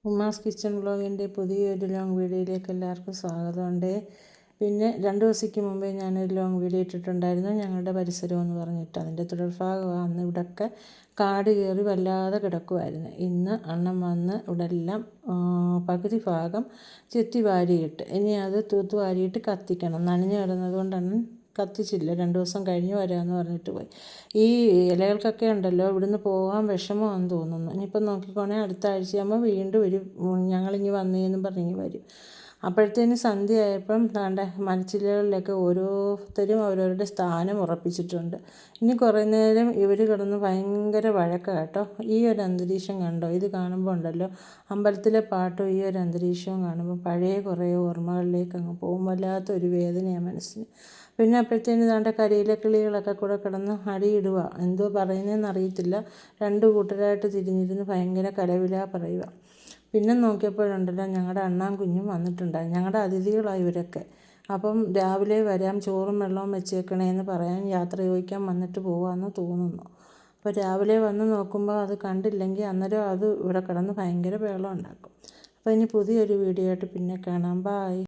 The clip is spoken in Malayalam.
ഉമ്മാസ് കിച്ചൺ വ്ളോഗിൻ്റെ പുതിയൊരു ലോങ് വീഡിയോയിലേക്ക് എല്ലാവർക്കും സ്വാഗതമുണ്ട്. പിന്നെ 2 ദിവസത്തേക്ക് മുമ്പേ ഞാനൊരു ലോങ് വീഡിയോ ഇട്ടിട്ടുണ്ടായിരുന്നു, ഞങ്ങളുടെ പരിസരം എന്ന് പറഞ്ഞിട്ട്. അതിൻ്റെ തുടർഭാഗമാണ്. അന്ന് ഇവിടെയൊക്കെ കാട് കയറി വല്ലാതെ കിടക്കുമായിരുന്നു. ഇന്ന് അണ്ണൻ വന്ന് ഇവിടെ എല്ലാം പകുതി ഭാഗം ചെത്തി വാരിയിട്ട്, ഇനി അത് തൂത്ത് വാരിയിട്ട് കത്തിക്കണം. നനഞ്ഞു കിടന്നത് കൊണ്ട് അണ്ണൻ കത്തിച്ചില്ല. 2 ദിവസം കഴിഞ്ഞ് വരാമെന്ന് പറഞ്ഞിട്ട് പോയി. ഈ ഇലകൾക്കൊക്കെ ഉണ്ടല്ലോ ഇവിടുന്ന് പോകാൻ വിഷമമാണെന്ന് തോന്നുന്നു. ഇനിയിപ്പം നോക്കിക്കോണേ, അടുത്ത ആഴ്ചയാകുമ്പോൾ വീണ്ടും ഞങ്ങളിങ്ങി വന്നേന്നും പറഞ്ഞിങ്ങി വരും. അപ്പോഴത്തേന് സന്ധ്യയായപ്പം താണ്ടെ മരച്ചില്ലകളിലൊക്കെ ഓരോരുത്തരും അവരവരുടെ സ്ഥാനം ഉറപ്പിച്ചിട്ടുണ്ട്. ഇനി കുറേ നേരം ഇവർ കിടന്ന് ഭയങ്കര വഴക്കാണ് കേട്ടോ. ഈ ഒരു അന്തരീക്ഷം കണ്ടോ? ഇത് കാണുമ്പോൾ ഉണ്ടല്ലോ, അമ്പലത്തിലെ പാട്ടും ഈ ഒരു അന്തരീക്ഷവും കാണുമ്പോൾ പഴയ കുറേ ഓർമ്മകളിലേക്ക് അങ്ങ് പോകും. വല്ലാത്തൊരു വേദനയാണ് മനസ്സിന്. പിന്നെ അപ്പോഴത്തേന് താണ്ടെ കരിയില കിളികളൊക്കെ കൂടെ കിടന്ന് അടിയിടുക. എന്തോ പറയുന്നതെന്ന് അറിയത്തില്ല. 2 കൂട്ടരായിട്ട് തിരിഞ്ഞിരുന്ന് ഭയങ്കര കലവില പറയുക. പിന്നെ നോക്കിയപ്പോഴുണ്ടല്ലോ ഞങ്ങളുടെ അണ്ണാൻ കുഞ്ഞും വന്നിട്ടുണ്ടായി. ഞങ്ങളുടെ അതിഥികളാണ് ഇവരൊക്കെ. അപ്പം രാവിലെ വരാം, ചോറും വെള്ളവും വെച്ചേക്കണേന്ന് പറയാൻ യാത്ര ചോദിക്കാൻ വന്നിട്ട് പോകാമെന്ന് തോന്നുന്നു. അപ്പോൾ രാവിലെ വന്ന് നോക്കുമ്പോൾ അത് കണ്ടില്ലെങ്കിൽ അന്നേരം അത് ഇവിടെ കിടന്ന് ഭയങ്കര ബഹളം ഉണ്ടാക്കും. അപ്പോൾ ഇനി പുതിയൊരു വീഡിയോ ആയിട്ട് പിന്നെ കാണാം. ബായ്.